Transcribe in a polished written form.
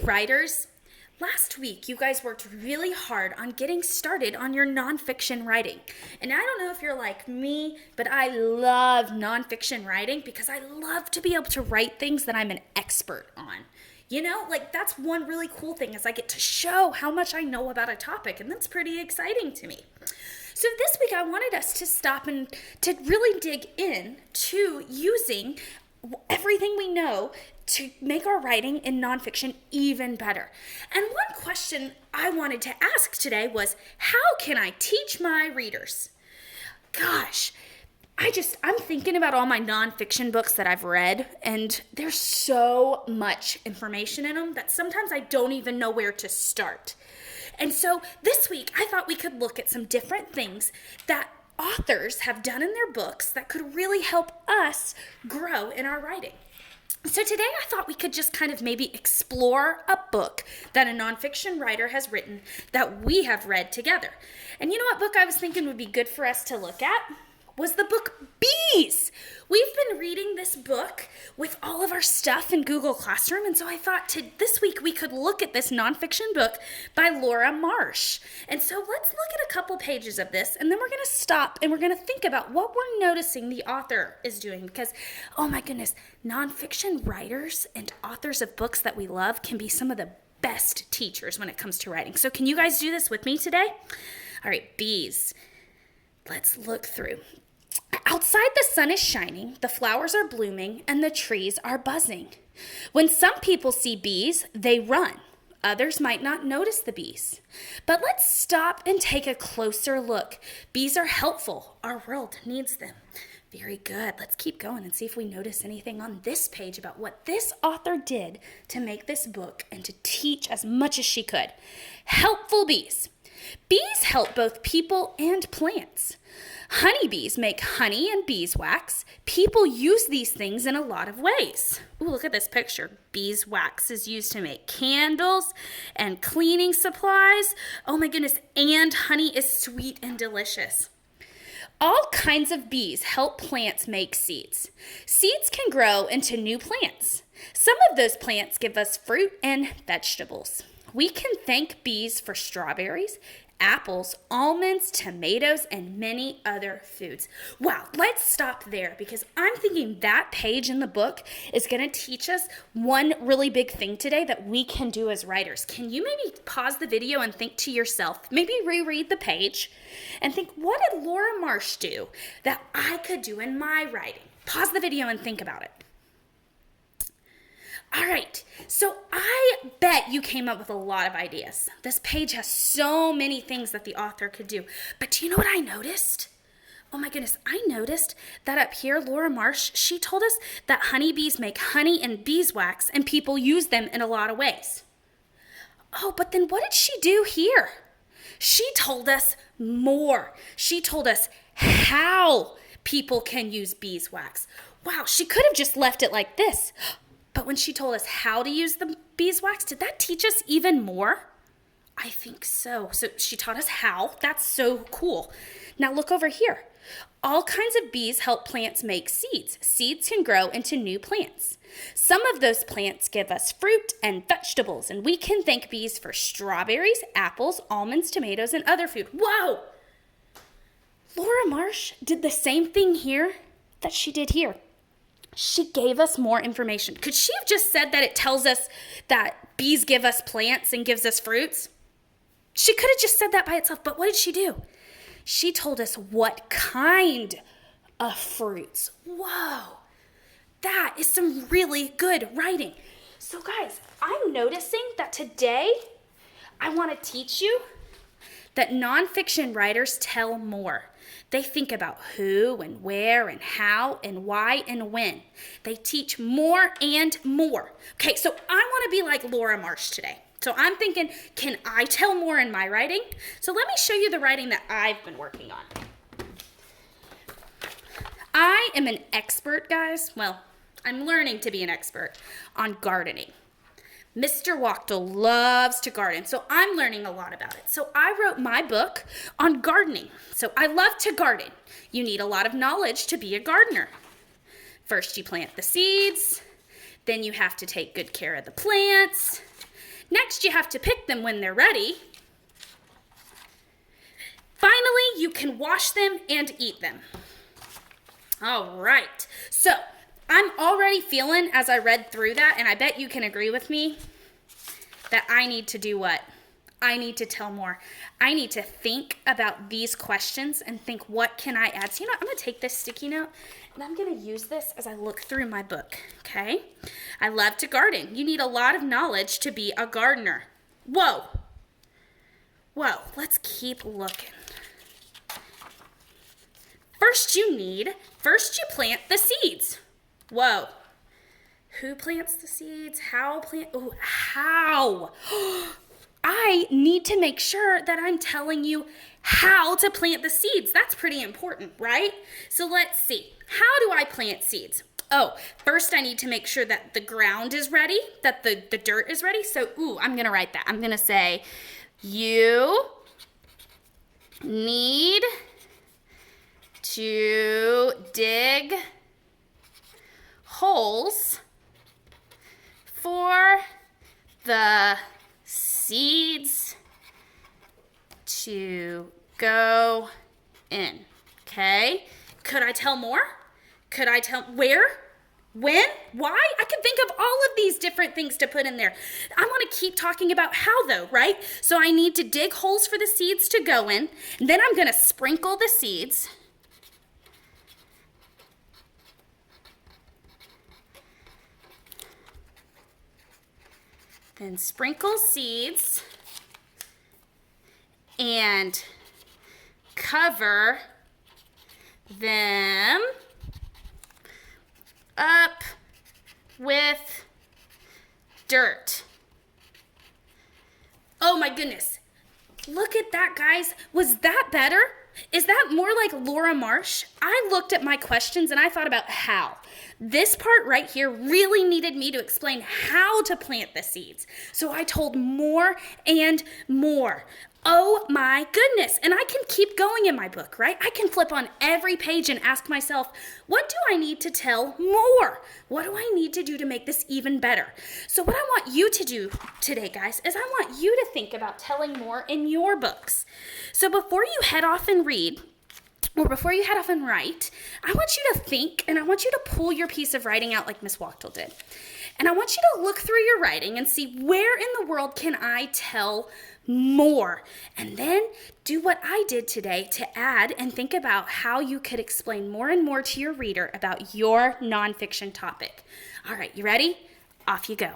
writers, last week you guys worked really hard on getting started on your nonfiction writing. And I don't know if you're like me, but I love nonfiction writing because I love to be able to write things that I'm an expert on. You know, like that's one really cool thing is I get to show how much I know about a topic, and that's pretty exciting to me. So this week I wanted us to stop and to really dig in to using everything we know to make our writing in nonfiction even better. And one question I wanted to ask today was, how can I teach my readers? Gosh, I'm thinking about all my nonfiction books that I've read, and there's so much information in them that sometimes I don't even know where to start. And so this week, I thought we could look at some different things that authors have done in their books that could really help us grow in our writing. So today I thought we could just kind of maybe explore a book that a nonfiction writer has written that we have read together. And you know what book I was thinking would be good for us to look at? Was the book Bees. We've been reading this book with all of our stuff in Google Classroom, and so I thought this week we could look at this nonfiction book by Laura Marsh. And so let's look at a couple pages of this, and then we're going to stop and we're going to think about what we're noticing the author is doing, because, oh my goodness, nonfiction writers and authors of books that we love can be some of the best teachers when it comes to writing. So can you guys do this with me today? All right, Bees. Let's look through. Outside, the sun is shining, the flowers are blooming, and the trees are buzzing. When some people see bees, they run. Others might not notice the bees. But let's stop and take a closer look. Bees are helpful. Our world needs them. Very good. Let's keep going and see if we notice anything on this page about what this author did to make this book and to teach as much as she could. Helpful bees. Bees help both people and plants. Honeybees make honey and beeswax. People use these things in a lot of ways. Ooh, look at this picture. Beeswax is used to make candles and cleaning supplies. Oh my goodness, and honey is sweet and delicious. All kinds of bees help plants make seeds. Seeds can grow into new plants. Some of those plants give us fruit and vegetables. We can thank bees for strawberries, apples, almonds, tomatoes, and many other foods. Wow, let's stop there because I'm thinking that page in the book is going to teach us one really big thing today that we can do as writers. Can you maybe pause the video and think to yourself, maybe reread the page and think, what did Laura Marsh do that I could do in my writing? Pause the video and think about it. All right, so I bet you came up with a lot of ideas. This page has so many things that the author could do. But do you know what I noticed? Oh my goodness, I noticed that up here, Laura Marsh, she told us that honeybees make honey and beeswax and people use them in a lot of ways. Oh, but then what did she do here? She told us more. She told us how people can use beeswax. Wow, she could have just left it like this. But when she told us how to use the beeswax, did that teach us even more? I think so. So she taught us how. That's so cool. Now look over here. All kinds of bees help plants make seeds. Seeds can grow into new plants. Some of those plants give us fruit and vegetables, and we can thank bees for strawberries, apples, almonds, tomatoes, and other food. Whoa! Laura Marsh did the same thing here that she did here. She gave us more information. Could she have just said that it tells us that bees give us plants and gives us fruits? She could have just said that by itself, but what did she do? She told us what kind of fruits. Whoa, that is some really good writing. So guys, I'm noticing that today I want to teach you that nonfiction writers tell more. They think about who and where and how and why and when. They teach more and more. Okay, so I want to be like Laura Marsh today. So I'm thinking, can I tell more in my writing? So let me show you the writing that I've been working on. I am an expert, guys. Well, I'm learning to be an expert on gardening. Mr. Wachtel loves to garden, so I'm learning a lot about it. So I wrote my book on gardening. So I love to garden. You need a lot of knowledge to be a gardener. First, you plant the seeds. Then you have to take good care of the plants. Next, you have to pick them when they're ready. Finally, you can wash them and eat them. All right, so I'm already feeling, as I read through that, and I bet you can agree with me, that I need to do what? I need to tell more. I need to think about these questions and think, what can I add? So, I'm going to take this sticky note, and I'm going to use this as I look through my book, okay? I love to garden. You need a lot of knowledge to be a gardener. Whoa, let's keep looking. First you plant the seeds. Whoa. Who plants the seeds? How? I need to make sure that I'm telling you how to plant the seeds. That's pretty important, right? So let's see. How do I plant seeds? Oh, first I need to make sure that the ground is ready, that the dirt is ready. So, I'm going to write that. I'm going to say, you need to dig holes for the seeds to go in. Okay? Could I tell more? Could I tell where? When? Why? I could think of all of these different things to put in there. I want to keep talking about how though, right? So I need to dig holes for the seeds to go in. And then I'm going to sprinkle the seeds. Then sprinkle seeds and cover them up with dirt. Oh my goodness. Look at that, guys. Was that better? Is that more like Laura Marsh? I looked at my questions and I thought about how. This part right here really needed me to explain how to plant the seeds. So I told more and more. Oh my goodness. And I can keep going in my book, right? I can flip on every page and ask myself, what do I need to tell more? What do I need to do to make this even better? So what I want you to do today, guys, is I want you to think about telling more in your books. So before you head off and read, or before you head off and write, I want you to think, and I want you to pull your piece of writing out like Miss Wachtel did. And I want you to look through your writing and see, where in the world can I tell more? And then do what I did today to add and think about how you could explain more and more to your reader about your nonfiction topic. All right, you ready? Off you go.